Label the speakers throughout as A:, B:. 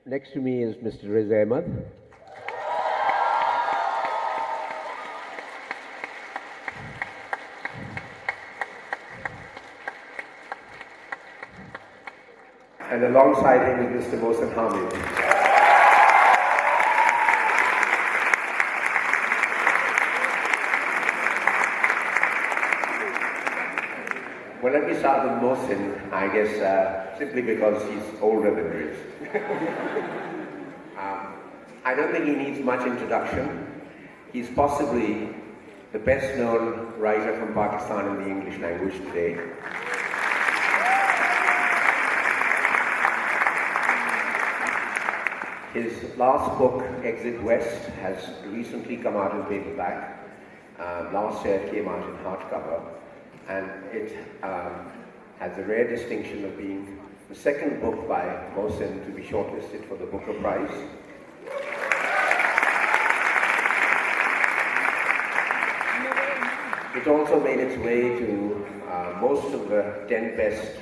A: Next to me is Mr. Riz Ahmed. And alongside him is Mr. Mohsin Hamid. Well, let me start with Mohsin, I guess, simply because he's older than Riz. I don't think he needs much introduction. He's possibly the best known writer from Pakistan in the English language today. His last book, Exit West, has recently come out in paperback. Last year it came out in hardcover, and it has the rare distinction of being the second book by Mohsin to be shortlisted for the Booker Prize. It also made its way to most of the 10 best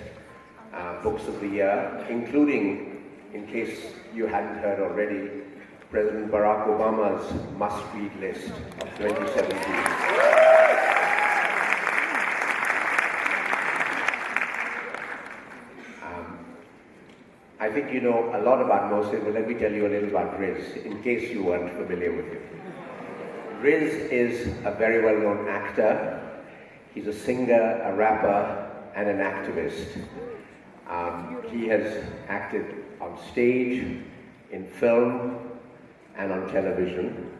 A: books of the year, including, in case you hadn't heard already, President Barack Obama's must-read list of 2017. I think you know a lot about Mohsin, but let me tell you a little about Riz, in case you weren't familiar with him. Riz is a very well-known actor. He's a singer, a rapper, and an activist. He has acted on stage, in film, and on television.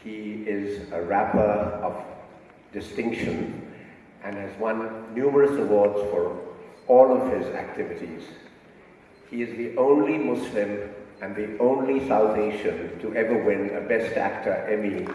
A: He is a rapper of distinction and has won numerous awards for all of his activities. He is the only Muslim and the only South Asian to ever win a Best Actor Emmy.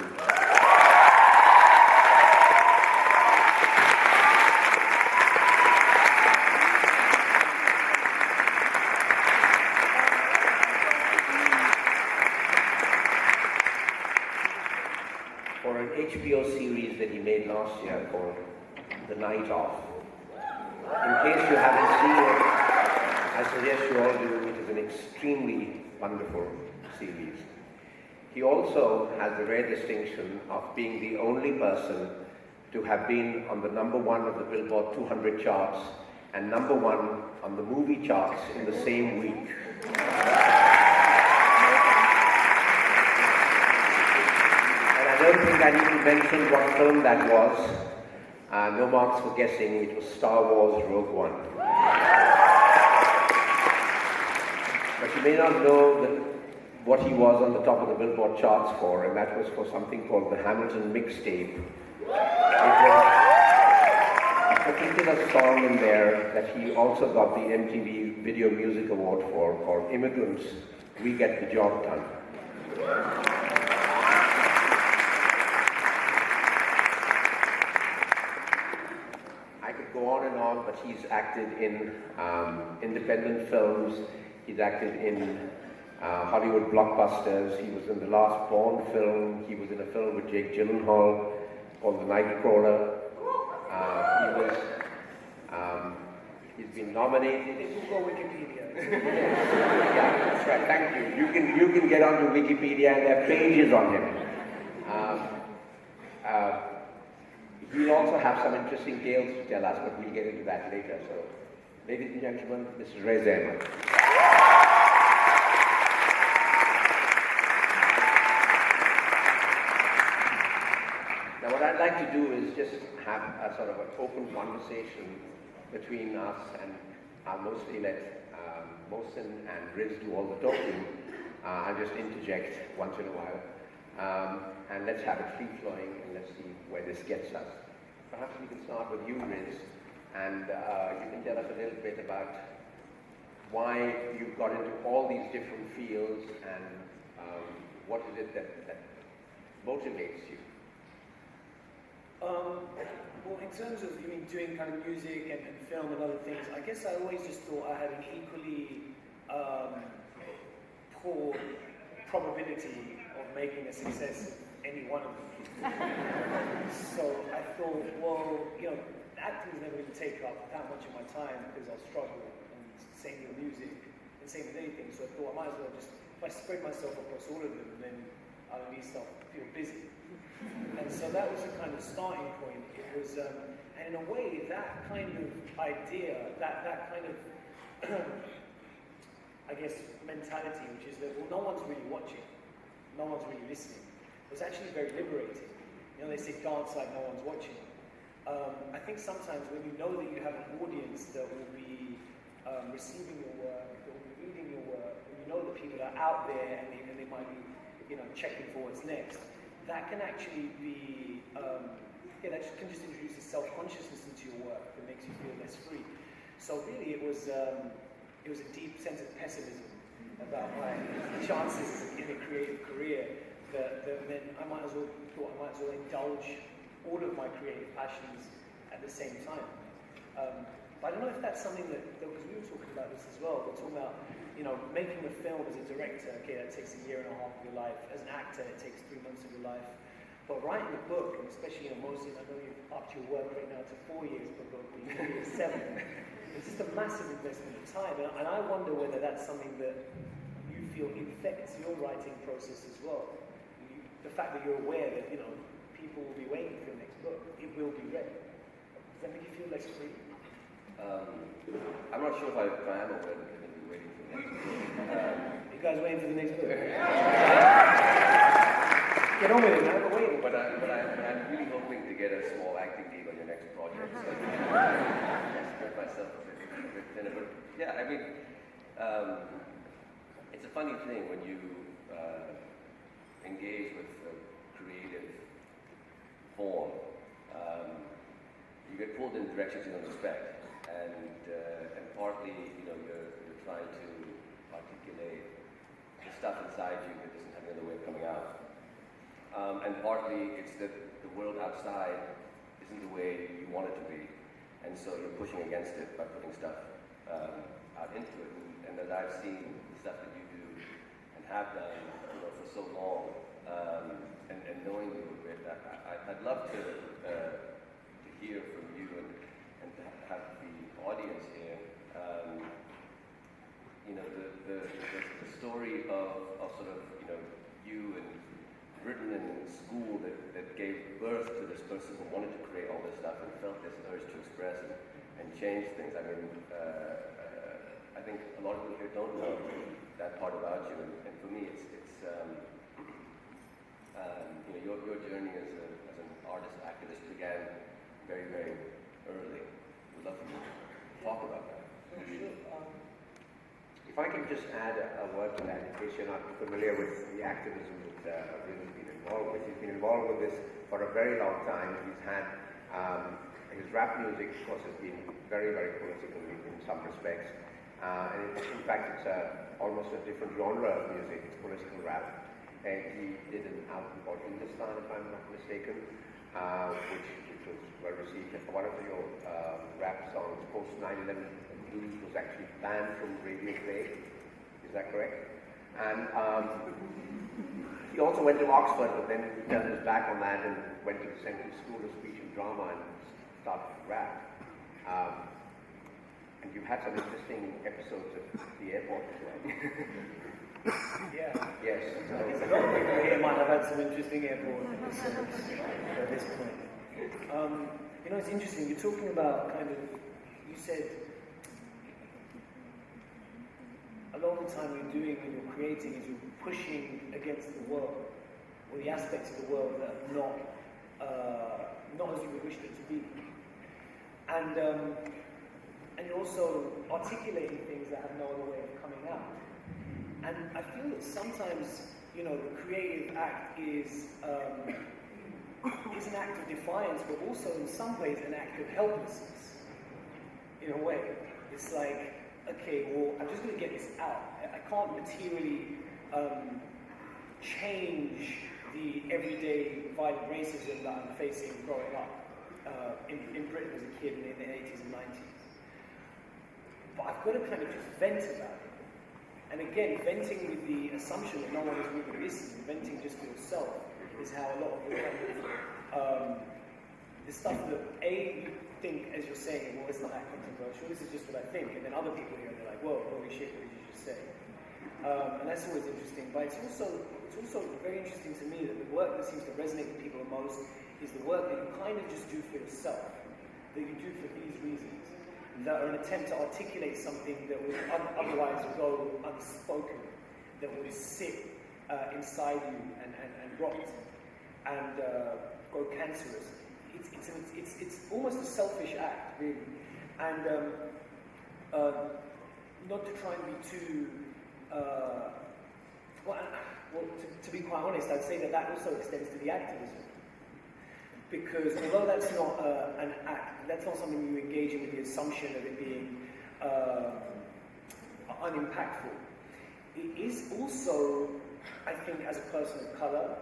A: For an HBO series that he made last year called The Night Off. In case you haven't seen it, I suggest you all do. It is an extremely wonderful series. He also has the rare distinction of being the only person to have been on the #1 of the Billboard 200 charts and #1 on the movie charts in the same week. And I don't think I need to mention what film that was. No marks for guessing. It was Star Wars Rogue One. But you may not know what he was on the top of the Billboard charts for, and that was for something called the Hamilton Mixtape. It was a particular song in there that he also got the MTV Video Music Award for, called Immigrants, We Get the Job Done. I could go on and on, but he's acted in independent films. He's acted in Hollywood blockbusters. He was in the last Bond film. He was in a film with Jake Gyllenhaal called The Nightcrawler. He's been nominated.
B: Google Wikipedia.
A: Yeah, that's right. Thank you. You can get onto Wikipedia, and there are pages on him. He'll also have some interesting tales to tell us, but we'll get into that later. So, ladies and gentlemen, Mr. Riz Ahmed. Now, what I'd like to do is just have a sort of an open conversation between us, and I'll mostly let Mohsin and Riz do all the talking. I'll just interject once in a while. And let's have it free-flowing, and let's see where this gets us. Perhaps we can start with you, Riz, and you can tell us a little bit about why you got into all these different fields, and what is it that motivates you?
B: Well, in terms of doing kind of music and film and other things, I guess I always just thought I had an equally poor probability of making a success in any one of them. So I thought, well, acting's never going to take up that much of my time because I'll struggle and sing your music. And the same with anything, so I thought I might as well just, if I spread myself across all of them, then I'll at least feel busy. And so that was a kind of starting point. It was, and in a way, that kind of idea, that kind of, I guess, mentality, which is that, well, no one's really watching, no one's really listening, was actually very liberating. You know, they say dance like no one's watching. I think sometimes when you know that you have an audience that will be receiving your work, that will be reading your work, and you know that people are out there and they might be, you know, checking for what's next, that can actually be, that can just introduce a self-consciousness into your work that makes you feel less free. So really it was a deep sense of pessimism about my chances in a creative career that then I might as well indulge all of my creative passions at the same time. But I don't know if that's something that, because we were talking about this as well, we're talking about, you know, making a film as a director, okay, that takes 1.5 years of your life. As an actor, it takes 3 months of your life. But writing a book, and especially, you know, Mohsin, I know you've upped your work right now to 4 years per book, or maybe 7. It's just a massive investment of time, and I wonder whether that's something that you feel infects your writing process as well. The fact that you're aware that, you know, people will be waiting for your next book, it will be read. Does that make you feel less free?
C: I'm not sure if I am aware that they're going to be waiting for the next book.
B: You guys waiting for the next book? Get on with it, man. We're waiting.
C: But I'm really hoping to get a small acting gig on your next project. So spread myself a bit thinner. But yeah, I mean, it's a funny thing when you engage with a creative form. You get pulled in directions you don't expect, and partly, you know, you're trying to articulate the stuff inside you that doesn't have any other way of coming out. And partly it's that the world outside isn't the way you want it to be, and so you're pushing against it by putting stuff out into it. And as I've seen the stuff that you do and have done, you know, for so long, and knowing you a bit, I'd love to hear from you and to have the audience here. You know, the story of sort of, you know, you and written in school that gave birth to this person who wanted to create all this stuff and felt this urge to express and change things. I mean, I think a lot of people here don't know that part about you, and for me, it's you know, your journey as an artist activist began very, very early. We'd love to talk about that.
A: If I can just add a word to that, in case you're not familiar with the activism that Riz has been involved with. He's been involved with this for a very long time. He's had, his rap music, of course, has been very, very political in some respects. And in fact, it's almost a different genre of music. It's political rap. And he did an album called Hindustan, if I'm not mistaken, which was well received. One of your rap songs, post 9/11 Blues, was actually banned from radio play. Is that correct? And he also went to Oxford, but then turned his back on that and went to the Central School of Speech and Drama and started to rap. And you've had some interesting episodes at the airport as well.
B: Yeah.
A: Yes.
B: A lot of people here might have had some interesting airport episodes at this point. You know, it's interesting. You're talking about kind of, you said, a lot of the time you're doing when you're creating is you're pushing against the world, or the aspects of the world that are not as you would wish it to be. And you're also articulating things that have no other way of coming out. And I feel that sometimes, you know, the creative act is an act of defiance, but also in some ways an act of helplessness. In a way, it's like, okay, well, I'm just going to get this out. I can't materially change the everyday violent racism that I'm facing growing up in Britain as a kid in the 80s and 90s. But I've got to kind of just vent about it. And again, venting with the assumption that no one is really listening, venting just to yourself, is how a lot of the kind of the stuff that think, as you're saying, well, it's not that controversial, this is just what I think, and then other people hear and they're like, whoa, holy shit, what did you just say? And that's always interesting, but it's also very interesting to me that the work that seems to resonate with people the most is the work that you kind of just do for yourself, that you do for these reasons, that are an attempt to articulate something that would otherwise go unspoken, that would sit inside you and rot and grow cancerous. It's almost a selfish act, really, and not to try and be too. To be quite honest, I'd say that also extends to the activism. Because although that's not an act, that's not something you engage in with the assumption of it being unimpactful. It is also, I think, as a person of colour,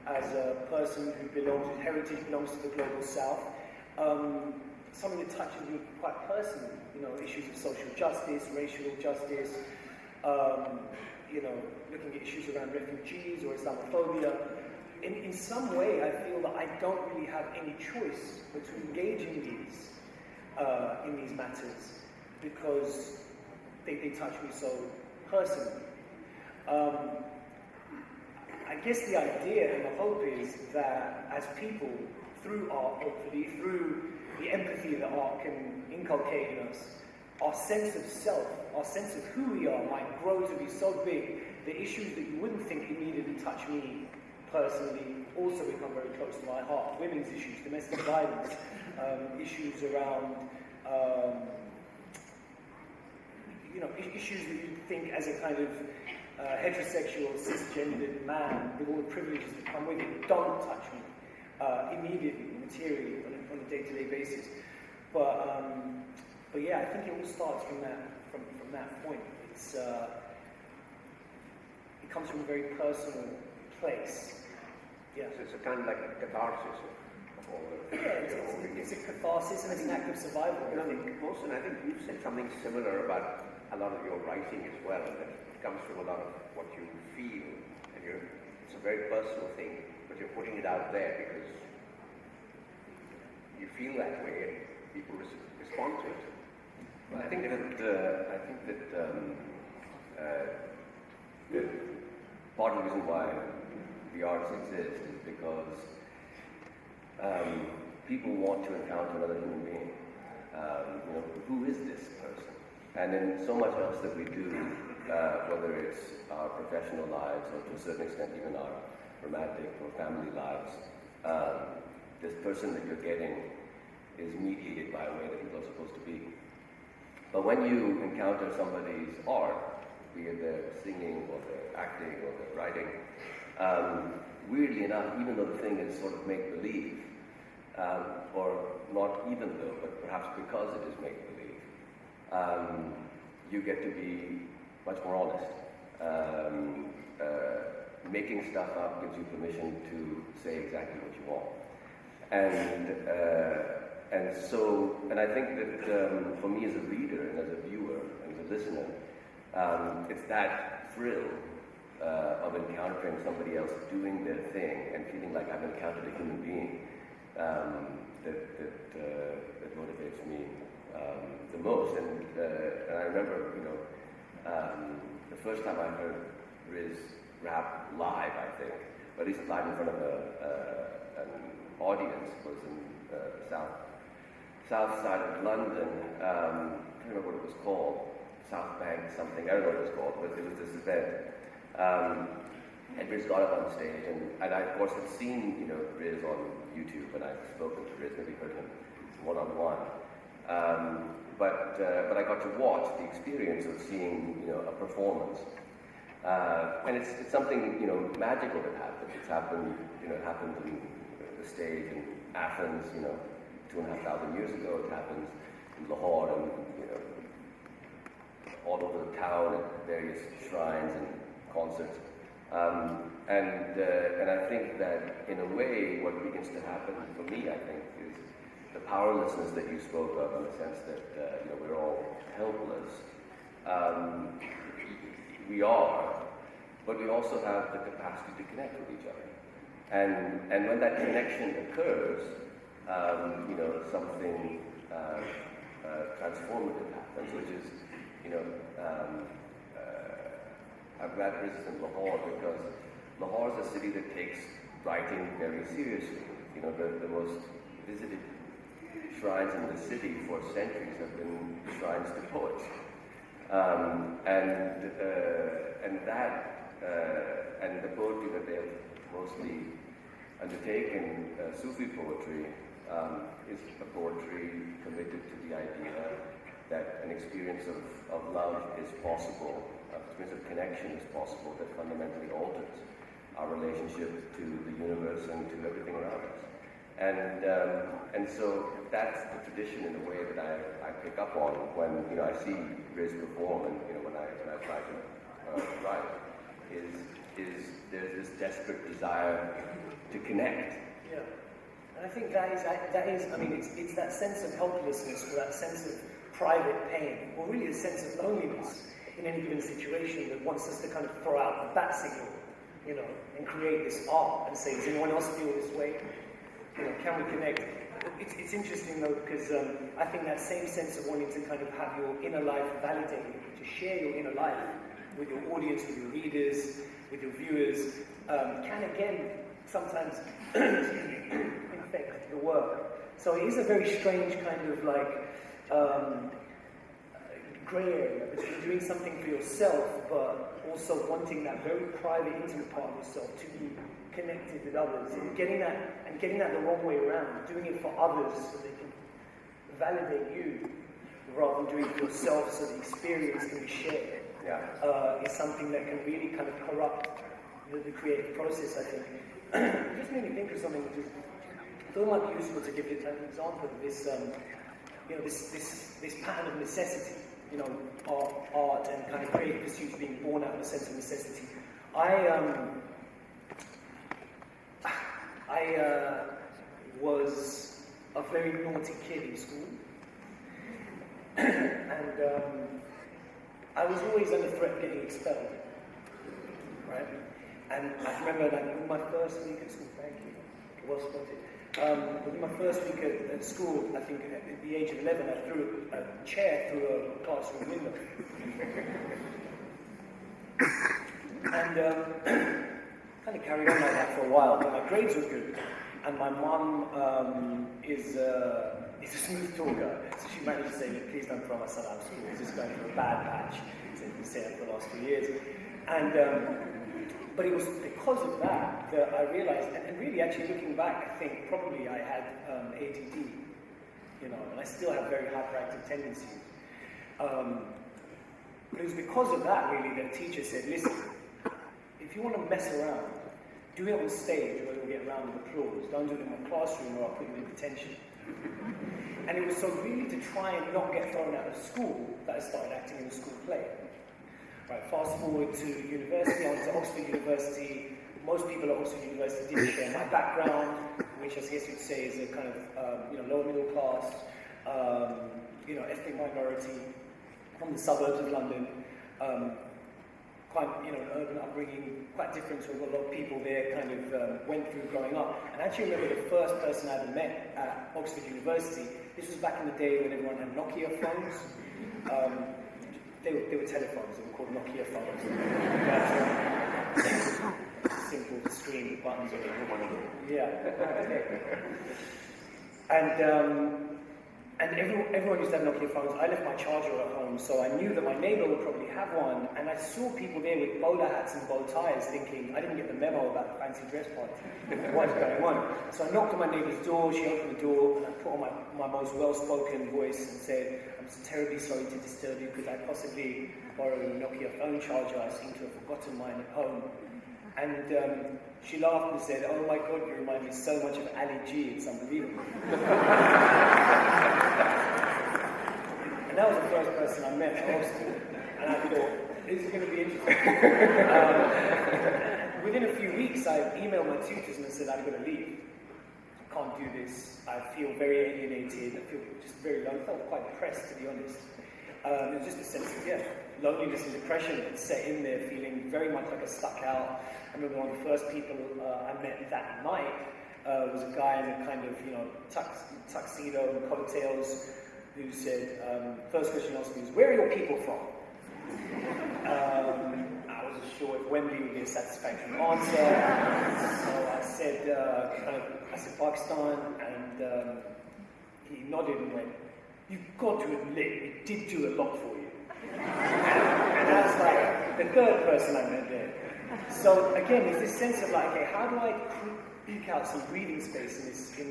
B: as a person who belongs, whose heritage belongs to the global south, something that touches me quite personally. You know, issues of social justice, racial justice, looking at issues around refugees or Islamophobia. In some way, I feel that I don't really have any choice but to engage in these matters because they touch me so personally. I guess the idea and the hope is that as people, through art, hopefully, through the empathy that art can inculcate in us, our sense of self, our sense of who we are might grow to be so big that issues that you wouldn't think immediately touch me personally also become very close to my heart. Women's issues, domestic violence, issues around, issues that you think as a kind of heterosexual, cisgendered man with all the privileges that come with it don't touch me immediately, materially, on a day-to-day basis. But yeah, I think it all starts from that point. It comes from a very personal place. Yeah.
A: So it's a kind of like a catharsis of all the...
B: Yeah, it's a catharsis and it's an act of survival.
A: Mohsin, I think you've said something similar about a lot of your writing as well, that it comes from a lot of what you feel, and it's a very personal thing, but you're putting it out there because you feel that way and people respond to it.
C: Well, I think that part of the reason why the arts exist is because people want to encounter another human being. Who is this person? And in so much else that we do, whether it's our professional lives or to a certain extent even our romantic or family lives, this person that you're getting is mediated by a way that people are supposed to be. But when you encounter somebody's art, be it their singing or their acting or their writing, weirdly enough, even though the thing is sort of make-believe, or not even though, but perhaps because it is make-believe, you get to be much more honest. Making stuff up gives you permission to say exactly what you want. And I think that for me as a reader and as a viewer and as a listener, it's that thrill of encountering somebody else doing their thing and feeling like I've encountered a human being that motivates me the most. And I remember, the first time I heard Riz rap live, I think, or at least live in front of an audience, was in the south side of London. I can't remember what it was called. South Bank something, I don't know what it was called, but it was this event. And Riz got up on stage, and I of course had seen, Riz on YouTube, and I'd spoken to Riz, maybe heard him one-on-one. But I got to watch the experience of seeing, a performance. And it's something, magical that happened. It's happened, it happened on the stage in Athens, 2,500 years ago. It happens in Lahore and, all over the town at various shrines and concerts. And I think that in a way what begins to happen for me, I think, is the powerlessness that you spoke of, in the sense that we're all helpless. We are, but we also have the capacity to connect with each other. And when that connection occurs, something transformative happens, which is, you know, I'm glad Riz is in Lahore, because Lahore is a city that takes writing very seriously. You know, the most visited shrines in the city for centuries have been shrines to poets. And the poetry that they have mostly undertaken, Sufi poetry, is a poetry committed to the idea that an experience of love is possible, an experience of connection is possible, that fundamentally alters our relationship to the universe and to everything around us. And so that's the tradition in a way that I pick up on when, you know, I see Riz perform, and, you know, when I try to write, is there's this desperate desire to connect.
B: Yeah, and I think that is, I mean, it's that sense of helplessness, or that sense of private pain, or really a sense of loneliness in any given situation that wants us to kind of throw out the bat signal, you know, and create this art and say, does anyone else feel this way? You know, can we connect? It's interesting though, because I think that same sense of wanting to kind of have your inner life validated, to share your inner life with your audience, with your readers, with your viewers, can again sometimes infect the work. So it is a very strange kind of like grey area between doing something for yourself, but also wanting that very private, intimate part of yourself to be connected with others, and getting that the wrong way around, doing it for others so they can validate you, rather than doing it for yourself so the experience can be shared.
C: Yeah.
B: Is something that can really kind of corrupt the creative process, I think. It just made me think of something which is, I thought it might be useful to give you an example of this, you know, this pattern of necessity, you know, art and kind of creative pursuits being born out of a sense of necessity. I was a very naughty kid in school, and I was always under threat of getting expelled, right? And I remember that in my first week at school, thank you, well spotted. Within my first week at school, I think at the age of 11, I threw a chair through a classroom window. And kind of carried on like that for a while, but my grades were good. And my mum is a smooth talker, so she managed to say, look, please don't throw my son out of school, he's just going through a bad patch. So he's been saying for the last 2 years. And but it was because of that that I realized, and really actually looking back, I think probably I had ADD, you know, and I still have very hyperactive tendencies. But it was because of that really that a teacher said, listen, if you want to mess around, do it on stage where you'll get a round of applause. Don't do it in my classroom or I'll put you in detention. And it was so really to try and not get thrown out of school that I started acting in a school play. Right, fast forward to university, I went to Oxford University. Most people at Oxford University didn't share my background, which I guess you'd say is a kind of, you know, lower middle class, you know, ethnic minority from the suburbs of London. Quite, you know, an urban upbringing, quite different to what a lot of people there kind of went through growing up. And I actually remember the first person I ever met at Oxford University. This was back in the day when everyone had Nokia phones. They were telephones, they were called Nokia phones. Simple screen with buttons on it. Yeah. And everyone used to have Nokia phones. I left my charger at home, so I knew that my neighbor would probably have one. And I saw people there with bowler hats and bow ties, thinking, I didn't get the memo about the fancy dress party. What's going on? So I knocked on my neighbor's door, she opened the door, and I put on my most well-spoken voice and said, I'm so terribly sorry to disturb you, could I possibly borrow a Nokia phone charger? I seem to have forgotten mine at home. And she laughed and said, oh my God, you remind me so much of Ali G, it's unbelievable. And that was the first person I met at Oxford. And I thought, this is going to be interesting. Within a few weeks, I emailed my tutors and I said, I'm going to leave. I can't do this. I feel very alienated. I feel just very low. I felt quite depressed, to be honest. It was just a sense of, loneliness and depression that set in there, feeling very much like I stuck out. I remember one of the first people I met that night was a guy in a kind of, you know, tuxedo and coattails, who said, first question he asked me was, where are your people from? I wasn't sure if Wembley would be a satisfactory answer, so I said Pakistan, and he nodded and went, you've got to admit, it did do a lot for you. And I was like, the third person I met there. So again, there's this sense of like, okay, how do I eke out some breathing space in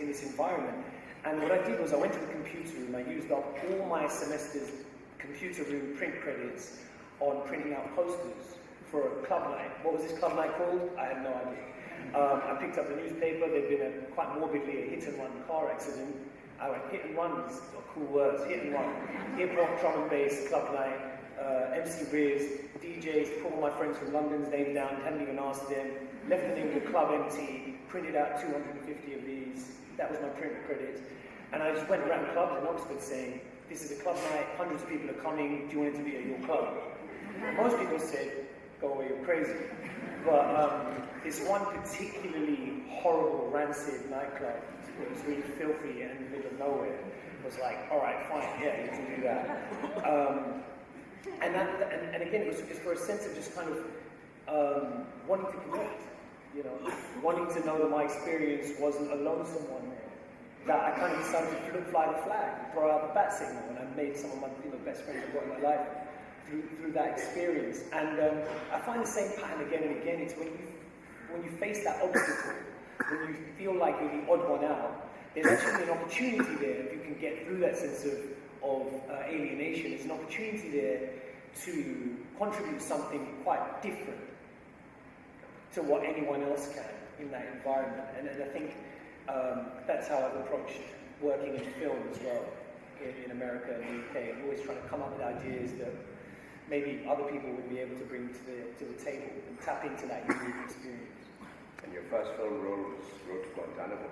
B: this environment? And what I did was I went to the computer room. I used up all my semester's computer room print credits on printing out posters for a club night. What was this club night called? I had no idea. I picked up the newspaper. There'd been quite morbidly a hit-and-run car accident. I went, hit-and-run is cool words, hit-and-run. Hip-hop, drum and bass, club night, MC Riz, DJs, put all my friends from London's name down, hadn't even asked them, left the name of the club empty, printed out 250 of these. That was my print credits. And I just went around clubs in Oxford saying, this is a club night, hundreds of people are coming, do you want it to be at your club? And most people said, go away, you're crazy. But this one particularly horrible, rancid nightclub, it was really filthy and in the middle of nowhere, was like, all right, fine, yeah, you can do that. And again, it was just for a sense of just kind of wanting to connect, you know, wanting to know that my experience wasn't a lonesome one there. That I kind of decided to fly the flag, throw out the bat signal, and I made some of my best friends I've got in my life through that experience. And I find the same pattern again and again. It's when you face that obstacle, when you feel like you're the odd one out, there's actually an opportunity there if you can get through that sense of alienation. There's an opportunity there to contribute something quite different to what anyone else can in that environment. And I think that's how I've approached working in film as well, in America and the UK. I'm always trying to come up with ideas that maybe other people would be able to bring to the table and tap into that unique experience.
A: And your first film role was Road to Guantanamo.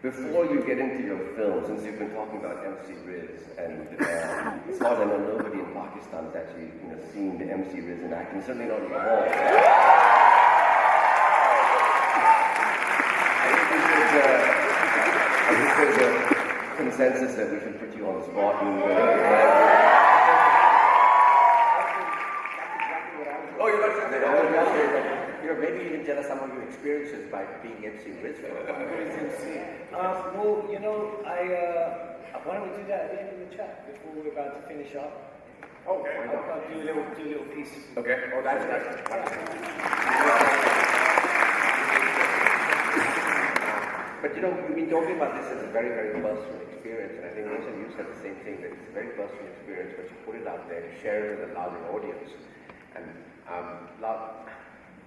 C: Before you get into your film, since you've been talking about MC Riz, and as far as I know, nobody in Pakistan has actually seen the MC Riz in action, certainly not in the hall. I think there's a consensus that we should put you on the spot and
A: oh, you're not saying that. Maybe you can tell us some of your experiences by being MC Riz.
B: Well, why don't we do that at the end of the chat before we're about to finish up?
A: Okay.
B: I'll do a little piece.
A: Okay. Oh, that's nice. But you've been talking about this as a very, very personal experience, and I think most of you said the same thing, that it's a very personal experience, but you put it out there, share it with a larger audience. And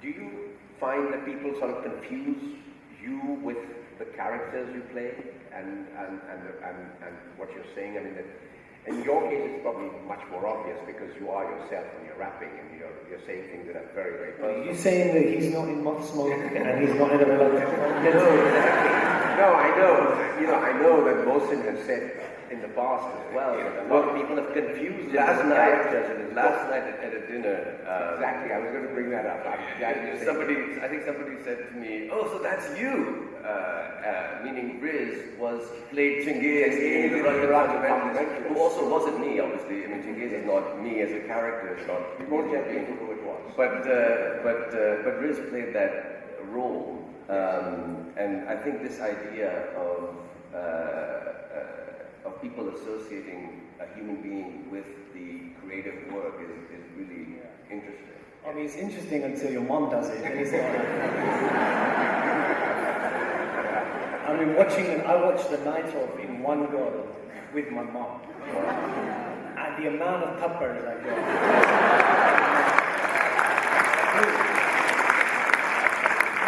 A: do you find that people sort of confuse you with the characters you play and what you're saying? I mean, in your case, it's probably much more obvious because you are yourself when you're rapping and you're saying things that are very, very personal.
B: Are you saying that he's not in Mothsmoke and he's not in a melodic?
C: No, I know that Mohsin has said in the past as well that a lot of people have confused last night at a dinner.
A: Exactly, I was going to bring that up.
C: I think somebody said to me, "Oh, so that's you," meaning Riz played Chingiz in the Run, who also wasn't me, obviously. I mean, Chingiz is not me as a character. It's not
A: who it was.
C: But Riz played that role, and I think this idea of people associating a human being with the creative work is really interesting.
B: I mean, it's interesting until your mom does it, then it's not. I mean, I watched The Night Of in one go with my mom. And the amount of tuppers I got.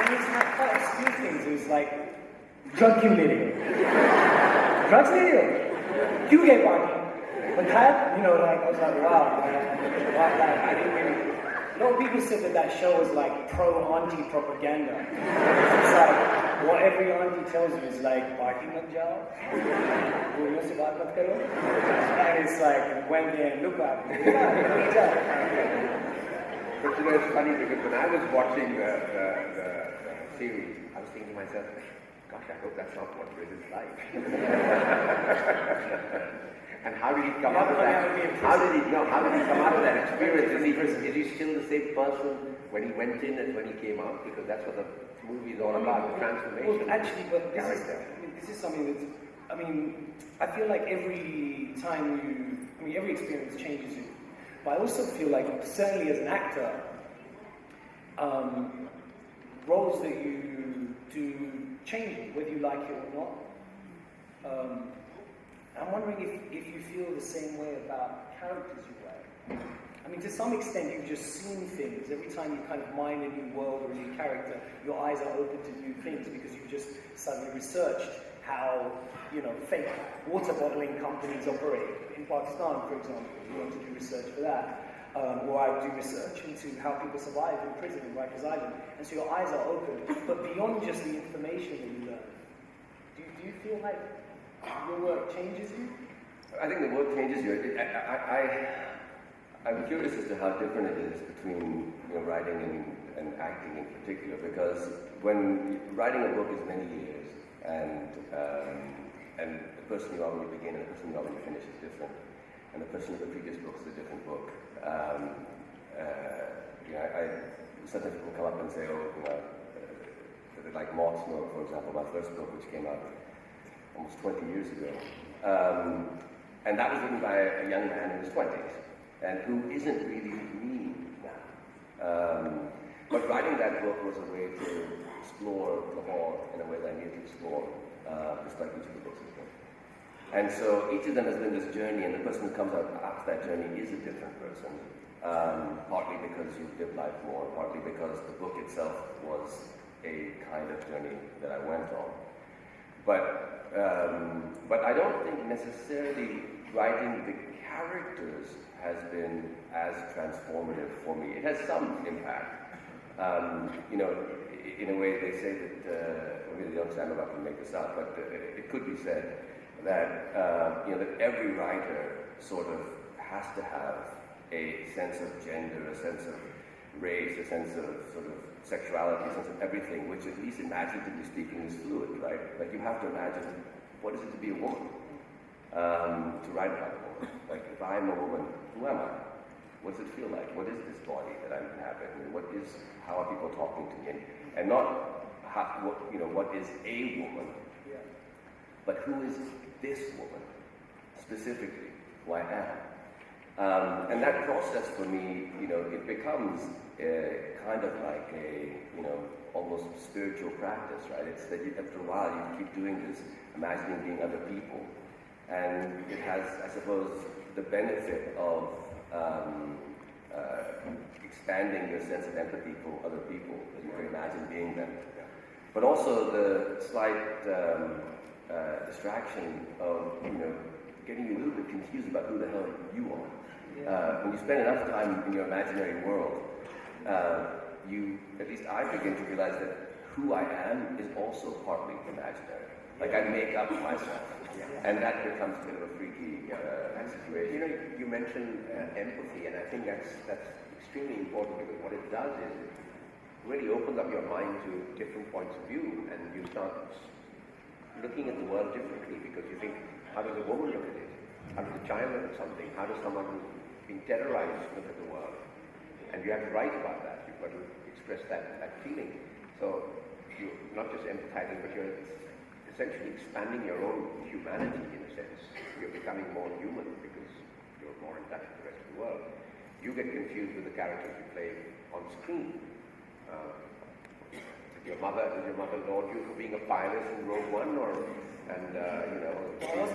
B: And it's not quite obscure things, it was like, drug video. Drugs video. You get party. But that, I was like, wow, I didn't really. A lot of people said that show was like pro-auntie propaganda. It's like, what every auntie tells you is like, party mat jao, boliyon se baat mat karo. And it's like, when they look up,
A: But it's funny because when I was watching the series, I was thinking to myself, gosh, I hope that's not what Riz is like. And how did he come out of that? How did he come out of that experience? Is he still the same person when he went in and when he came out? Because that's what the movie is all about, the transformation.
B: Well, actually, but this is something that's, I feel like every time every experience changes you. But I also feel like, certainly as an actor, roles that you do change you, whether you like it or not. I'm wondering if you feel the same way about characters you play. To some extent, you've just seen things. Every time you kind of mine a new world or a new character, your eyes are open to new things because you've just suddenly researched how, fake water bottling companies operate. In Pakistan, for example, you want to do research for that. Or I do research into how people survive in prison in Rikers Island. And so your eyes are open. But beyond just the information that you learn, do you feel like your work changes you?
C: I think the work changes you. I'm curious as to how different it is between writing and acting in particular, because when writing a book is many years, and the person you are when you begin and the person you are when you finish is different, and the person of the previous book is a different book. Sometimes people come up and say, like Moth's Milk, for example, my first book, which came out almost 20 years ago. And that was written by a young man in his 20s, and who isn't really me now. But writing that book was a way to explore Lahore in a way that I needed to explore, just like each of the books has been. And so each of them has been this journey, and the person who comes out after that journey is a different person. Partly because you've lived life more, partly because the book itself was a kind of journey that I went on. But I don't think necessarily writing the characters has been as transformative for me. It has some impact. In a way, they say that, I really don't stand up and make this up, but it could be said that, that every writer sort of has to have a sense of gender, a sense of race, a sense of sort of sexuality, a sense of everything, which at least imaginatively speaking is fluid, right? Like you have to imagine, what is it to be a woman? To write about a woman. Like if I'm a woman, who am I? What does it feel like? What is this body that I'm inhabiting? How are people talking to me? And not what is a woman, but who is this woman specifically, who I am. And that process for me, it becomes kind of like a, almost spiritual practice, right? It's that after a while you keep doing this, imagining being other people. And it has, I suppose, the benefit of expanding your sense of empathy for other people, that you can imagine being them. But also the slight distraction of, getting you a little bit confused about who the hell you are. When you spend enough time in your imaginary world, at least I begin to realize that who I am is also partly imaginary. Like I make up myself, and that becomes a bit of a freaky situation.
A: You mentioned empathy, and I think that's extremely important, because what it does is it really opens up your mind to different points of view, and you start looking at the world differently, because you think, how does a woman look at it? How does a child look at something? How does someone who's been terrorized look at the world? And you have to write about that. You've got to express that feeling. So you're not just empathizing, but you're essentially expanding your own humanity in a sense. You're becoming more human because you're more in touch with the rest of the world. You get confused with the characters you play on screen. Does your mother laud you for being a pilot in Rogue One,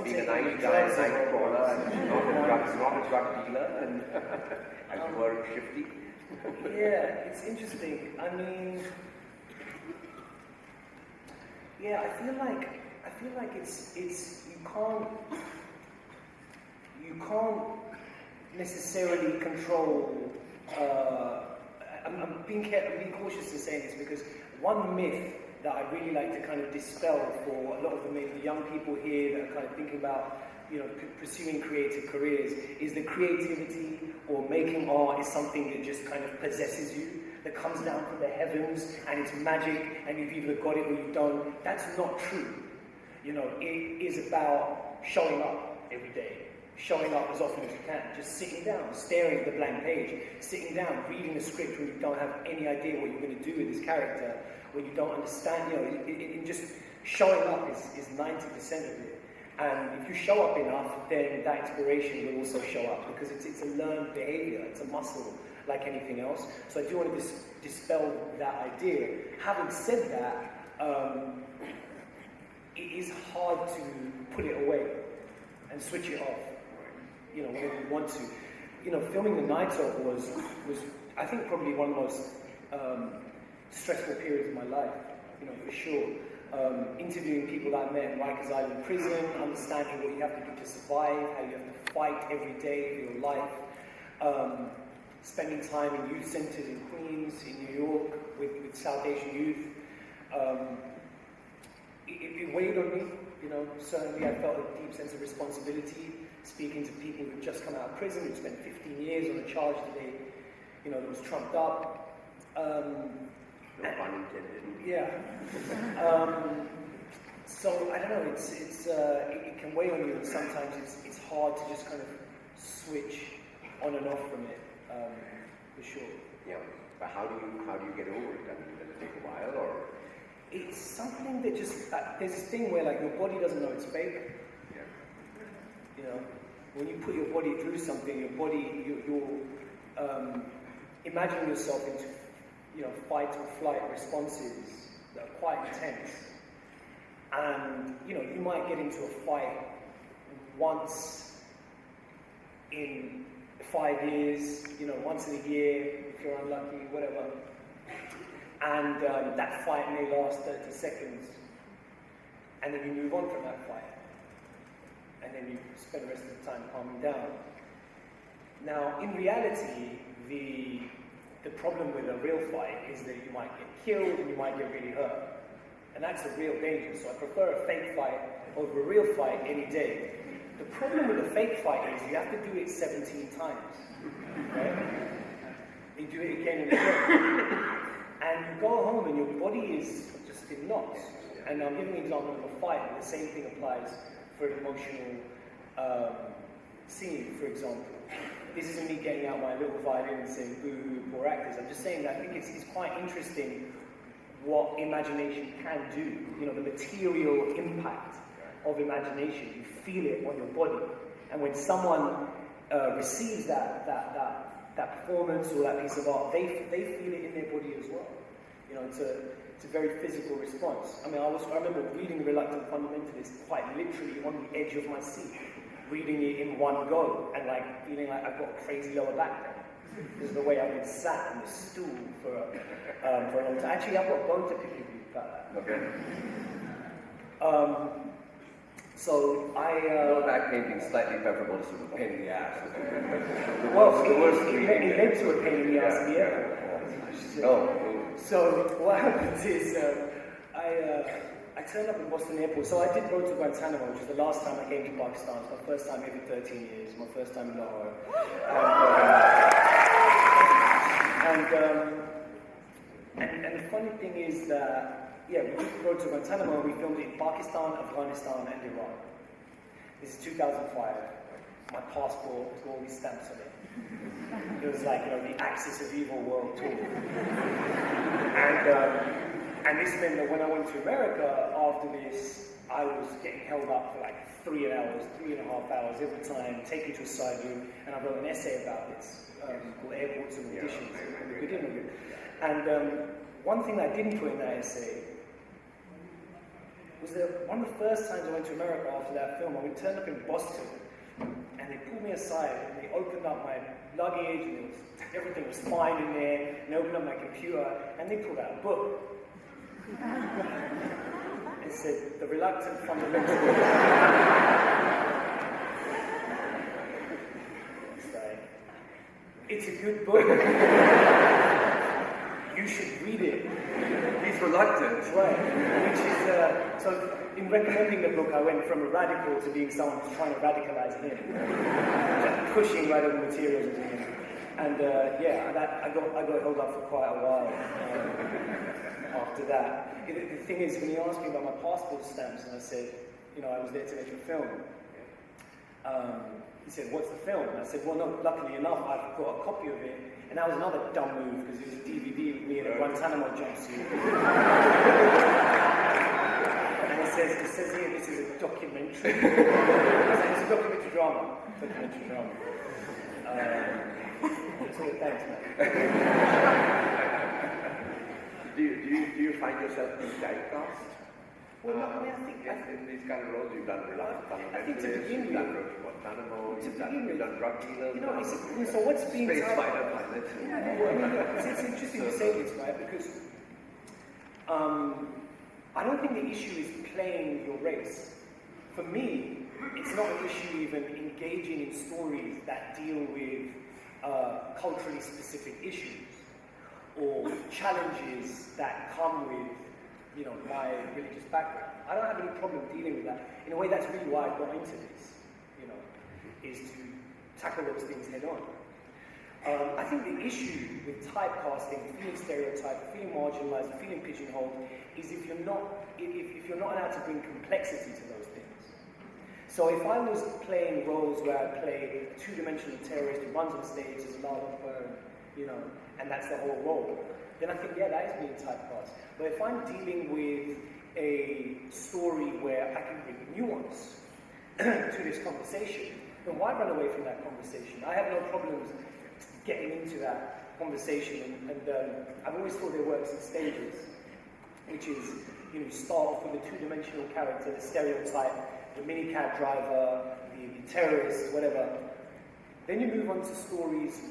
A: being a nice guy, a night crawler, and not a drug dealer, and as you were shifty?
B: Yeah, it's interesting. I feel like it's you can't necessarily control. I'm being cautious in saying this, because one myth that I really like to kind of dispel for a lot of the young people here that are kind of thinking about, pursuing creative careers, is that creativity or making art is something that just kind of possesses you. that comes down from the heavens and it's magic and you've either got it or you don't. That's not true. You know, it is about showing up every day, showing up as often as you can, just sitting down, staring at the blank page, sitting down, reading a script when you don't have any idea what you're going to do with this character, when you don't understand, you know, just showing up is 90% of it. And if you show up enough, then that inspiration will also show up, because it's a learned behavior, it's a muscle like anything else. So I do want to dispel that idea. Having said that, it is hard to put it away and switch it off, you know, whenever you want to. You know, filming The Night Of was I think probably one of the most stressful periods of my life, you know, for sure. Interviewing people that I met in Rikers Island prison, understanding what you have to do to survive, how you have to fight every day for your life, spending time in youth centers in Queens, in New York, with South Asian youth. It weighed on me, you know. Certainly I felt a deep sense of responsibility, speaking to people who'd just come out of prison, who'd spent 15 years on a charge that they, you know, that was trumped up.
A: No pun intended.
B: Yeah. So I don't know. It can weigh on you, and sometimes it's hard to just kind of switch on and off from it. For sure.
A: Yeah. But how do you get over it? I mean, does it take a while, or?
B: It's something that just there's this thing where like your body doesn't know it's fake.
A: Yeah.
B: You know, when you put your body through something, your body you're imagining yourself into, you know, fight or flight responses that are quite intense. And, you know, you might get into a fight once in 5 years, you know, once in a year, if you're unlucky, whatever. And that fight may last 30 seconds. And then you move on from that fight. And then you spend the rest of the time calming down. Now, in reality, the problem with a real fight is that you might get killed and you might get really hurt. And that's a real danger. So I prefer a fake fight over a real fight any day. The problem with a fake fight is you have to do it 17 times. Right? You do it again and again. And you go home and your body is just in knots. And I'm giving an example of a fight, and the same thing applies for an emotional scene, for example. This isn't me getting out my little violin and saying boo-hoo, poor actors. I'm just saying that I think it's quite interesting what imagination can do. You know, the material impact of imagination. You feel it on your body. And when someone receives that performance or that piece of art, they feel it in their body as well. You know, it's a very physical response. I mean, I remember reading The Reluctant Fundamentalist quite literally on the edge of my seat, reading it in one go, and like feeling like I've got a crazy lower back pain. This is the way I've been sat on the stool for a long time. Actually, I've got a bone to pick with you about that.
C: Okay.
B: So
C: lower back pain being slightly preferable to sort of a pain in the ass.
B: Well, it led to a pain in the ass in the airport. So what happens is I turned up in Boston Airport. So I did go to Guantanamo, which was the last time I came to Pakistan. It's my first time every 13 years. My first time in Lahore. And the funny thing is that, yeah, we did go to Guantanamo. We filmed it in Pakistan, Afghanistan, and Iran. This is 2005. My passport has got all these stamps on it. It was like, you know, the Axis of Evil World Tour. And this meant that when I went to America after this, I was getting held up for like 3 hours, 3.5 hours every time, taken to a side room, and I wrote an essay about this called Airports and Auditions, at the beginning of it. And one thing that I didn't put in that essay was that one of the first times I went to America after that film, I turned up in Boston, and they pulled me aside, and they opened up my luggage, and everything was fine in there, and they opened up my computer, and they pulled out a book. It said, The Reluctant Fundamentalist. It's like, it's a good book. You should read it.
C: He's reluctant.
B: Right. Which is, so in recommending the book, I went from a radical to being someone who's trying to radicalize him. Just pushing radical materials into him. And yeah, I got held up for quite a while after that. The thing is, when he asked me about my passport stamps, and I said, you know, I was there to make a film. He said, what's the film? And I said, well, no, luckily enough, I've got a copy of it. And that was another dumb move, because it was a DVD with me in a Guantanamo jumpsuit. And it says here, this is a documentary. It's a documentary drama. So thanks, man.
A: Do you find yourself in typecast?
B: Well, no, I mean, I think...
A: in these kind of roles, you've done
B: I think to begin
A: you've done Guantanamo, you've done drug dealers.
B: You know, so what's being
A: space
B: typecast?
A: fighter pilots.
B: Well, I mean, it's interesting to say this, right? Because I don't think the issue is playing your race. For me, it's not an issue even engaging in stories that deal with culturally specific issues or challenges that come with, you know, my religious background. I don't have any problem dealing with that. In a way, that's really why I got into this, you know, is to tackle those things head on. I think the issue with typecasting, feeling stereotyped, feeling marginalized, feeling pigeonholed, is if you're not allowed to bring complexity to those things. So if I was playing roles where I play a two-dimensional terrorist who runs on stage as a lollipop, you know, and that's the whole role, then I think, yeah, that is being typecast. But if I'm dealing with a story where I can bring nuance to this conversation, then why run away from that conversation? I have no problems getting into that conversation, and I've always thought it works in stages, which is, you know, you start off with a two-dimensional character, the stereotype, the minicab driver, the terrorist, whatever. Then you move on to stories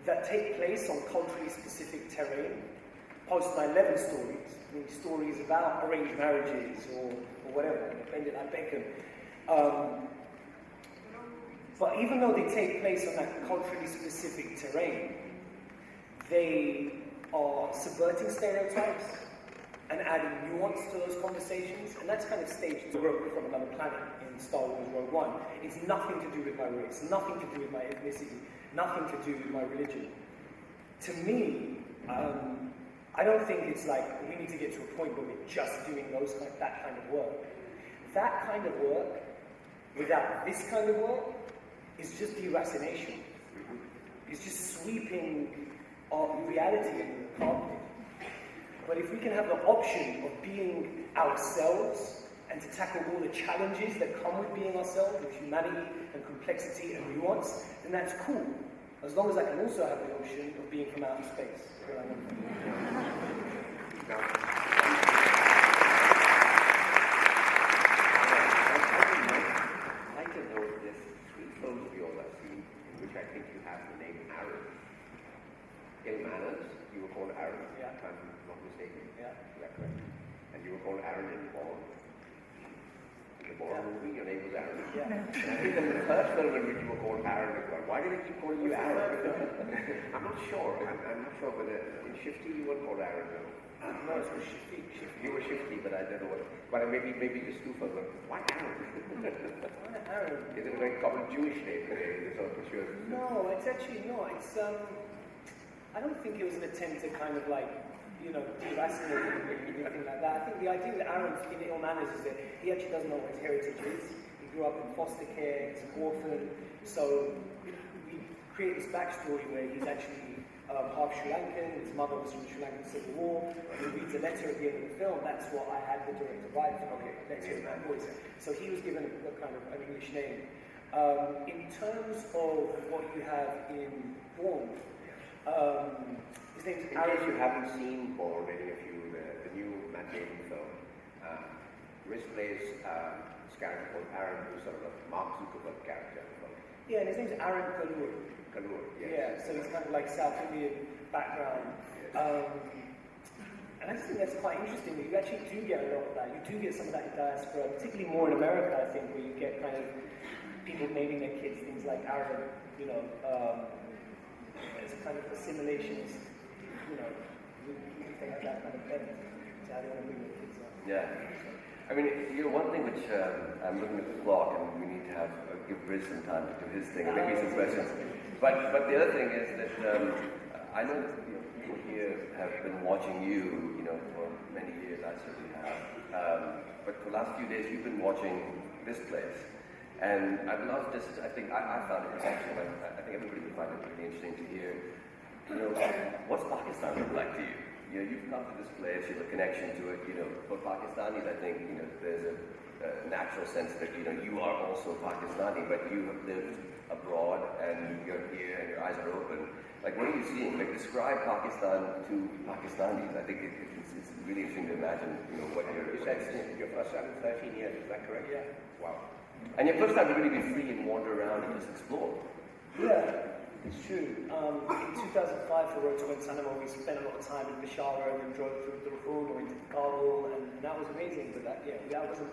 B: that take place on culturally specific terrain, post 9/11 stories, I mean, stories about arranged marriages or whatever, ended like Beckham. But even though they take place on that culturally specific terrain, they are subverting stereotypes and adding nuance to those conversations, and that's kind of staged from another planet in Star Wars Rogue One. It's nothing to do with my race, nothing to do with my ethnicity, nothing to do with my religion. To me, I don't think it's like we need to get to a point where we're just doing that kind of work. That kind of work, without this kind of work, is just deracination. It's just sweeping reality in the carpet. But if we can have the option of being ourselves and to tackle all the challenges that come with being ourselves, with humanity and complexity and nuance, then that's cool. As long as I can also have the option of being from outer space.
A: I'd like to know, there's 3 films of yours I've seen in which I think you have the name Aaron. Ill Manners, you were called Aaron,
B: yeah.
A: if I'm not mistaken.
B: Yeah.
A: Is that correct? And you were called Aaron in Born. In the Born movie, your name was Aaron.
B: Yeah.
A: And I think in the first film in which you were called Aaron as well. Why did they keep calling you Aaron? I'm not sure. I'm not sure whether in Shifty you weren't called Aaron.
B: No, it was Shifty.
A: You were Shifty, but I don't know what. But maybe the Stufa. Why Aaron?
B: Why Aaron?
A: Is it a very common Jewish name? Sure.
B: No, it's actually not. It's I don't think it was an attempt to kind of like, you know, deracinate or anything like that. I think the idea with Aaron in Ill Manners is that he actually doesn't know what his heritage is. He grew up in foster care, he's an orphan, so we create this backstory where he's actually half Sri Lankan, his mother was from the Sri Lankan Civil War, and he reads a letter at the end of the film. That's what I had the director write for. Okay, letter in that voice. So he was given a kind of an English name. In terms of what you have in Born, his name's
A: Aaron. In case you haven't seen Born, any of you, the new Matt Damon film, Riz plays this character called Aaron, who's sort of a Mark Zuckerberg character.
B: Yeah, and his name's Aaron Kapoor.
A: Kapoor, yes.
B: Yeah, so he's kind of like South Indian background.
A: Yes.
B: And I just think that's quite interesting, that you actually do get a lot of that. You do get some of that in diaspora, particularly more in America, I think, where you get kind of people naming their kids things like Aaron, you know, as a kind of assimilationist, you know, you think like that kind of bent to how they want to bring their kids up.
C: Yeah. I mean, you know, one thing which I'm looking at the clock, and we need to give Riz some time to do his thing and maybe some questions. But the other thing is that I know people here have been watching you, for many years. I certainly have. But for the last few days, you've been watching this place, and I'd love just. I think I found it actually. I think everybody would find it really interesting to hear. What's Pakistan look like to you? You've come to this place, you have a connection to it. For Pakistanis, I think there's a natural sense that you are also Pakistani, but you have lived abroad and you're here and your eyes are open. Like, what are you seeing? Like, describe Pakistan to Pakistanis. I think it's really interesting to imagine, what you're saying.
A: Your first time in 13 years, is that correct?
B: Yeah.
A: Wow.
C: And your first time to really be free and wander around and just explore.
B: Yeah, it's true. In 2005 for Road to Guantanamo, we spent a lot of time in Peshawar and then drove through Dhul or into Kabul, and that was amazing. But that wasn't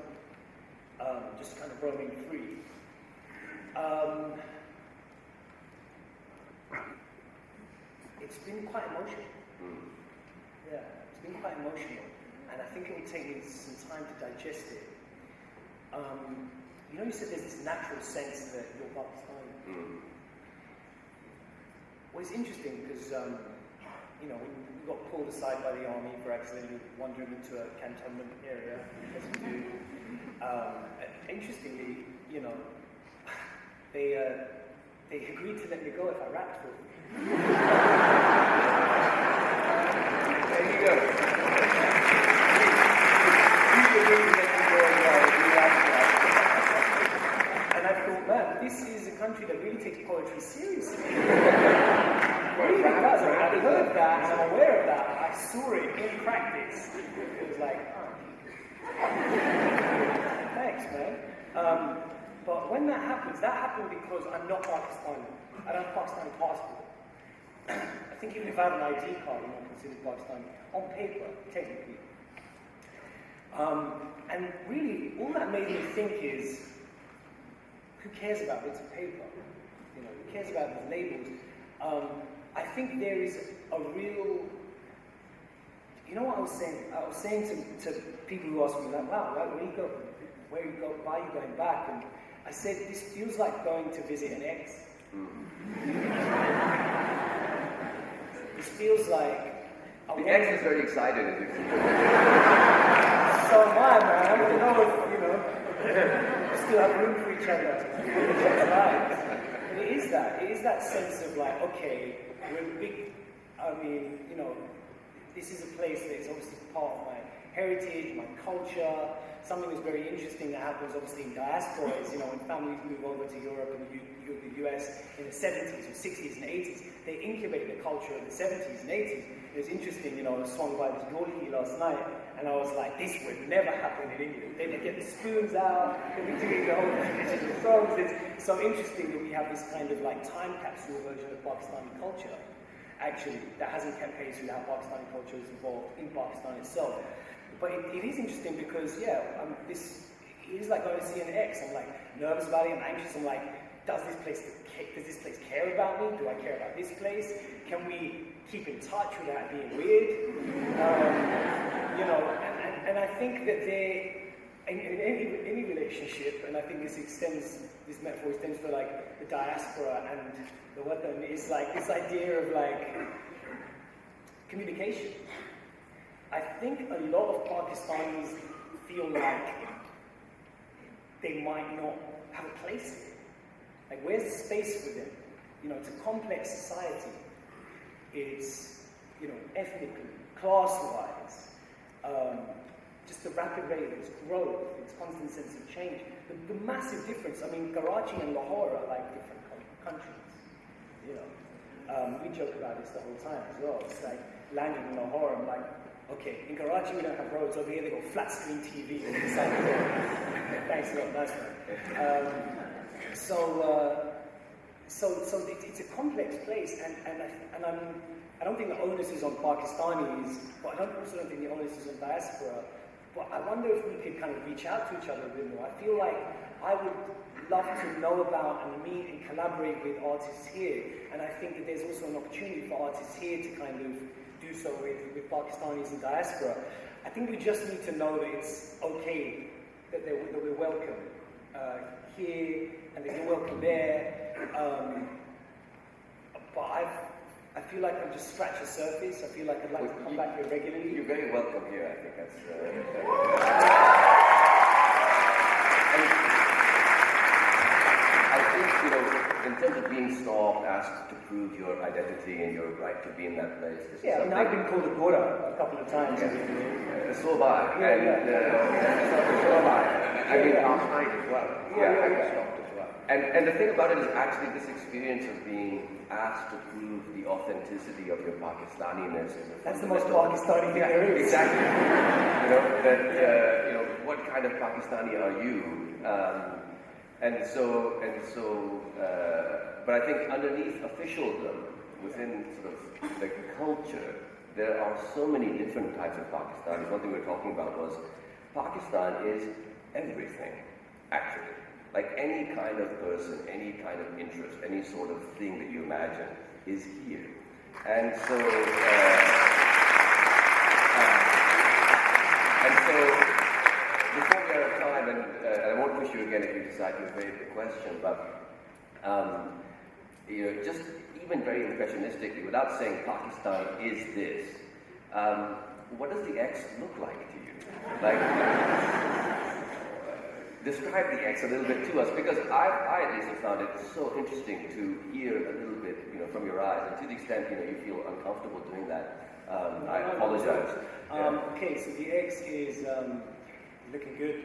B: just kind of roaming free. It's been quite emotional. Yeah, it's been quite emotional, and I think it will take me some time to digest it. You said there's this natural sense that you're Pakistani. Well, it's interesting because, we got pulled aside by the army for accidentally wandering into a cantonment area, as we do. Interestingly, they agreed to let me go if I rapped for them.
C: There you go.
B: And I thought, man, this is a country that really takes poetry seriously.
A: Really
B: does. I've heard that and I'm aware of that. I saw it in practice. It was like, thanks, man. But when that happened because I'm not Pakistani. I don't have a Pakistani passport. I think even if I have an ID card, I'm not considered Pakistani. On paper, technically. And really, all that made me think is, who cares about bits of paper? Who cares about the labels? I think there is a real... what I was saying? I was saying to people who ask me, like, wow, where you go? Where you go? Why are you going back? And I said, this feels like going to visit an ex. This feels like...
C: The ex is very excited.
B: So am I, man. I want to know if, we still have room for each other. But it is that. It is that sense of like, okay, we're big... this is a place that is obviously part of my heritage, my culture. Something that's very interesting that happens obviously in diaspora is, when families move over to Europe and the US in the 70s or 60s and 80s, they incubate the culture of the 70s and 80s. It was interesting, I was swung by this Dorky last night, and I was like, this would never happen in England. They get the spoons out, they'll be doing the whole traditional songs. It's so interesting that we have this kind of like time capsule version of Pakistani culture, actually, that hasn't kept pace with how Pakistani culture is evolved in Pakistan itself. But it is interesting because, it is like going to see an ex. I'm like nervous about it, I'm anxious, I'm like, does this place care about me? Do I care about this place? Can we keep in touch without being weird? And I think that in any relationship, and I think this metaphor extends for like the diaspora and the watan, is like this idea of like communication. I think a lot of Pakistanis feel like they might not have a place here. Like, where's the space for them? It's a complex society. It's, ethnically, class-wise, just the rapid rate of its growth, its constant sense of change. The massive difference. I mean, Karachi and Lahore are like different countries. We joke about this the whole time as well. It's like landing in Lahore, I'm like, okay, in Karachi we don't have roads. Over here they got flat screen TV on the side of the road. Thanks a lot, nice one. So it's a complex place, and I don't think the onus is on Pakistanis, but I also don't think the onus is on diaspora. But I wonder if we could kind of reach out to each other a bit more. I feel like I would love to know about and meet and collaborate with artists here, and I think that there's also an opportunity for artists here to kind of do so with Pakistanis in diaspora. I think we just need to know that it's okay, that we're welcome here working there. But I feel like I'm just scratching the surface. I feel like I'd like to come back here regularly.
C: You're very welcome here, I think that's... I think, in terms of being stalked, asked to prove your identity and your right to be in that place.
B: Yeah, I've been called a Gora a couple of times.
C: So have I. So have I.
A: I mean, last night as well.
C: Yeah,
A: I was stalked as well.
C: And the thing about it is actually this experience of being asked to prove the authenticity of your Pakistaniness.
B: That's the most Pakistani thing there is.
C: Exactly. What kind of Pakistani are you? But I think underneath officialdom, within sort of the culture, there are so many different types of Pakistanis. One thing we were talking about was Pakistan is everything, actually. Like any kind of person, any kind of interest, any sort of thing that you imagine is here. And so, before we are out of time, and I won't push you again if you decide to evade the question, but just even very impressionistically, without saying Pakistan is this, what does the X look like to you? Like, describe the X a little bit to us, because I at least have found it so interesting to hear a little bit, from your eyes, and to the extent you feel uncomfortable doing that, I apologize.
B: Okay, so the X is looking good.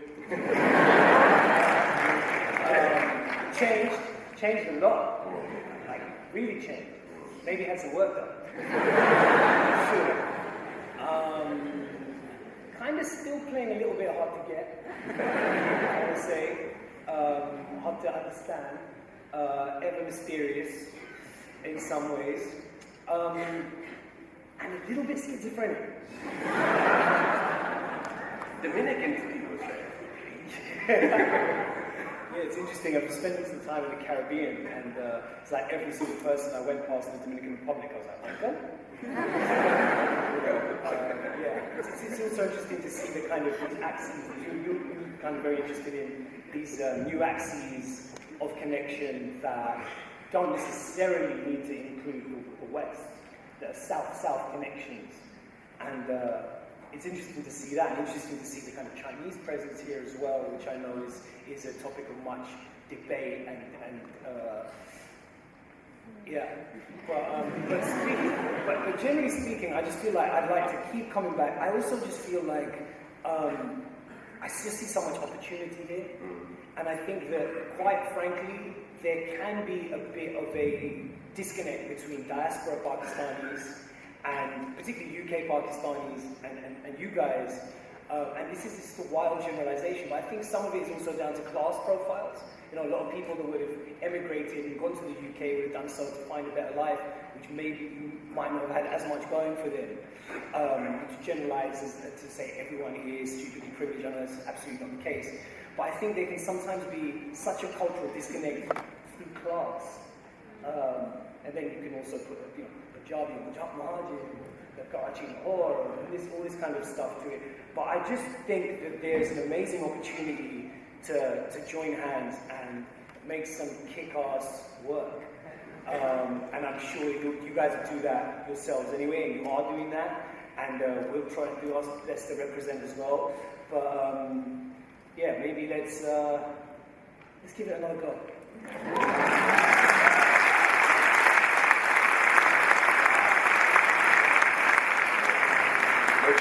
B: Changed a lot, like really changed. Maybe had some work done. Sure. Kind of still playing a little bit hard to get, I would say. Hard to understand. Ever mysterious in some ways. And a little bit schizophrenic.
C: Dominican people
B: say. Yeah, it's interesting. I've been spending some time in the Caribbean, and it's like every single person I went past in the Dominican Republic, I was like, Michael? It's also interesting to see the kind of these axes. You're kind of very interested in these new axes of connection that don't necessarily need to include the West. The South-South connections. And it's interesting to see that, and interesting to see the kind of Chinese presence here as well, which I know is a topic of much debate and but generally speaking, I just feel like I'd like to keep coming back. I also just feel like I just see so much opportunity here, and I think that, quite frankly, there can be a bit of a disconnect between diaspora Pakistanis and particularly UK Pakistanis and you guys. And this is just a wild generalization, but I think some of it is also down to class profiles. A lot of people that would have emigrated and gone to the UK would have done so to find a better life, which maybe might not have had as much going for them. Which generalizes to say everyone here is stupidly privileged. I know that's absolutely not the case. But I think there can sometimes be such a cultural disconnect through class. And then you can also put, Punjabi, Punjab Mahajir, Karachi, Lahore, and all this kind of stuff to it. But I just think that there's an amazing opportunity to join hands and make some kick-ass work. And I'm sure you guys will do that yourselves anyway, and you are doing that. And we'll try and do our best to represent as well. But maybe let's give it another go.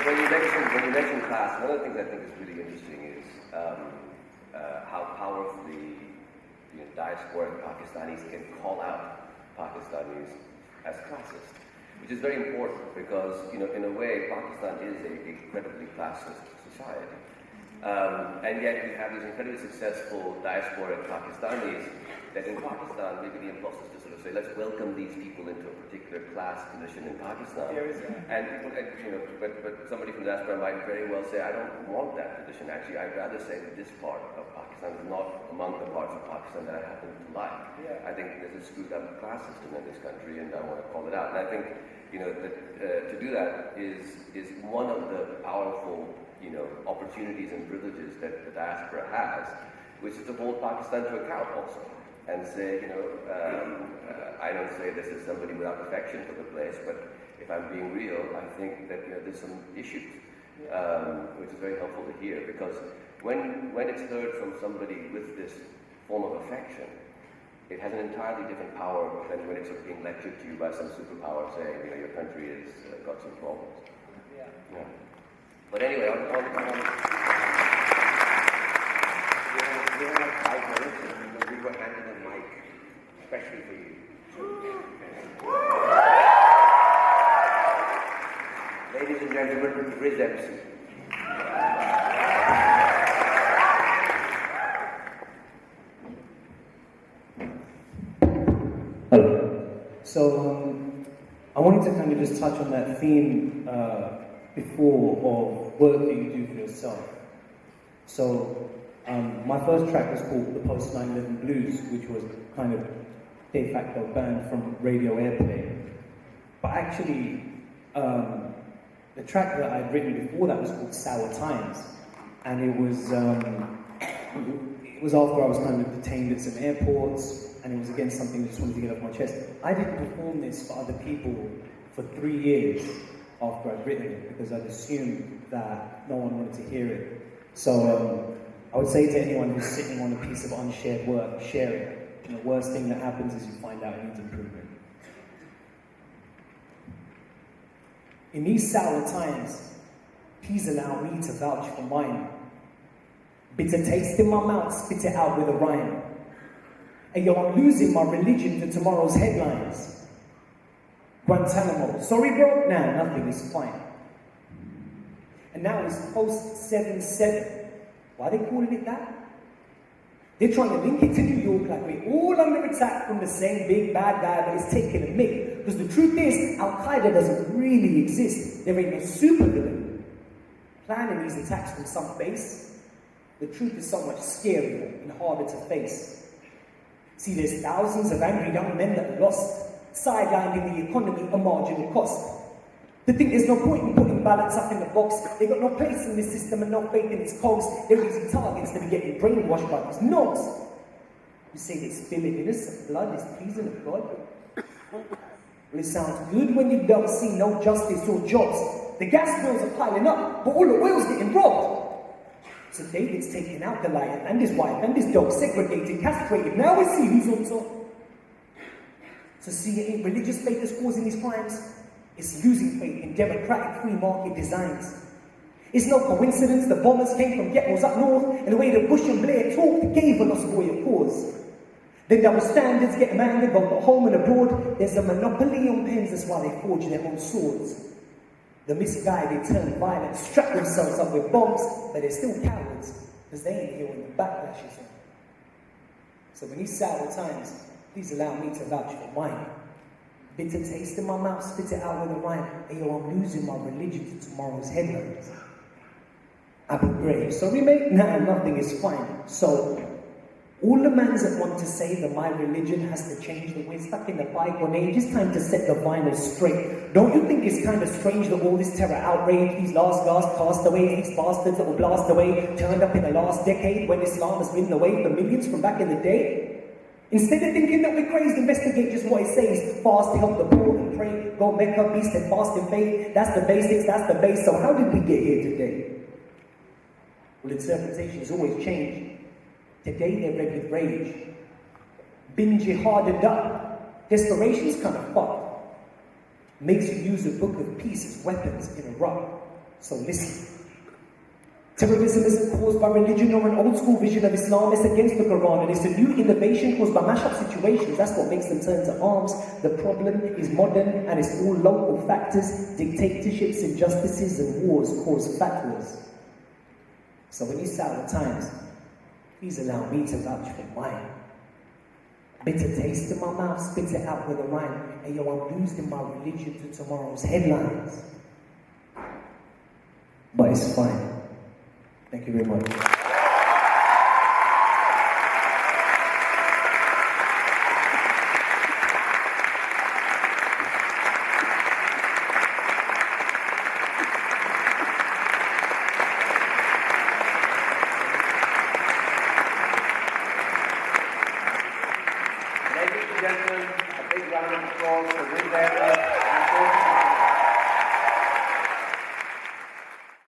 C: When you mention class, one of the things I think is really interesting is how powerfully diasporic Pakistanis can call out Pakistanis as classist, which is very important because, in a way, Pakistan is an incredibly classist society. And yet we have these incredibly successful diasporic Pakistanis that in Pakistan, maybe the impulse is to sort of say, let's welcome these people into a particular class condition in Pakistan. But somebody from diaspora might very well say, I don't want that tradition. Actually, I'd rather say that this part of Pakistan is not among the parts of Pakistan that I happen to like.
B: Yeah.
C: I think there's a screwed up class system in this country, and I want to call it out. And I think, that to do that is one of the powerful, opportunities and privileges that the diaspora has, which is to hold Pakistan to account also. and say, I don't say this is somebody without affection for the place, but if I'm being real, I think that there's some issues, which is very helpful to hear, because when it's heard from somebody with this form of affection, it has an entirely different power than when it's sort of being lectured to you by some superpower saying, your country has got some problems. Yeah. But anyway,
A: we have like 5 minutes, and we were handing a mic, especially for you. Ladies and gentlemen, Riz MC.
B: Hello. So, I wanted to kind of just touch on that theme before of work that you do for yourself. So, my first track was called The Post 9/11 Blues, which was kind of de facto banned from radio airplay. But actually, the track that I'd written before that was called Sour Times, and it was after I was kind of detained at some airports, and it was against something I just wanted to get off my chest. I didn't perform this for other people for 3 years after I'd written it, because I'd assumed that no one wanted to hear it. So I would say to anyone who's sitting on a piece of unshared work, share it. The worst thing that happens is you find out it needs improvement. In these sour times, please allow me to vouch for mine. Bitter taste in my mouth, spit it out with a rhyme. And yo, I'm losing my religion to tomorrow's headlines. Guantanamo, sorry bro? Nah, nothing is fine. And now it's post 7/7. Why are they calling it that? They're trying to link it to New York like we're all under attack from the same big bad guy that is taking a mick. Because the truth is, Al-Qaeda doesn't really exist. There ain't no supervillain planning these attacks from some base. The truth is so much scarier and harder to face. See, there's thousands of angry young men that are lost, sidelined in the economy a marginal cost. They think there's no point in putting ballots up in the box. They got no place in this system and no faith in its cogs. They're easy targets to be getting brainwashed by these knobs. You say they spilling innocent blood is pleasing of God? Well, it sounds good when you don't see no justice or jobs. The gas bills are piling up, but all the oil's getting robbed. So David's taking out Goliath and his wife and his dog, segregated, castrated. Now we see who's on top. So see, it ain't religious faith that's causing these crimes. It's losing faith in democratic free market designs. It's no coincidence the bombers came from ghettos up north, and the way the Bush and Blair talked gave a lost boy a cause. The double standards get them angry both at home and abroad. There's a monopoly on pens, that's why they forge their own swords. The misguided turn violent, strap themselves up with bombs, but they're still cowards, because they ain't here when the backlash is on. So when these sour times, please allow me to vouch for mine. Bitter taste in my mouth, spit it out with a rhyme. Hey yo, I'm losing my religion to tomorrow's headlines. I've been brave. Sorry mate? Nah, nothing is fine. So, all the mans that want to say that my religion has to change, that we're stuck in the bygone age, it's time to set the vinyl straight. Don't you think it's kind of strange that all this terror outrage, these last gasp castaways, these bastards that will blast away, turned up in the last decade when Islam has been away for millions from back in the day? Instead of thinking that we're crazy, investigate just what it says. Fast, help the poor and pray. Go Mecca, be steadfast in faith. That's the basics, that's the base. So how did we get here today? Well, interpretations always change. Today they're read with rage. Been jihaded up. Desperation's kind of fucked. Makes you use a book of peace as weapons in Iraq. So listen. Terrorism isn't caused by religion or an old school vision of Islam. It's against the Quran, and it's a new innovation caused by mash-up situations. That's what makes them turn to arms. The problem is modern, and it's all local factors. Dictatorships, injustices, and wars cause fatwas. So in these sour times, please allow me to vouch for mine. Bitter taste in my mouth, spit it out with a rhyme. And yo, I'm losing my religion to tomorrow's headlines. But it's fine. Thank you very much.
A: applause for Riz Ahmed.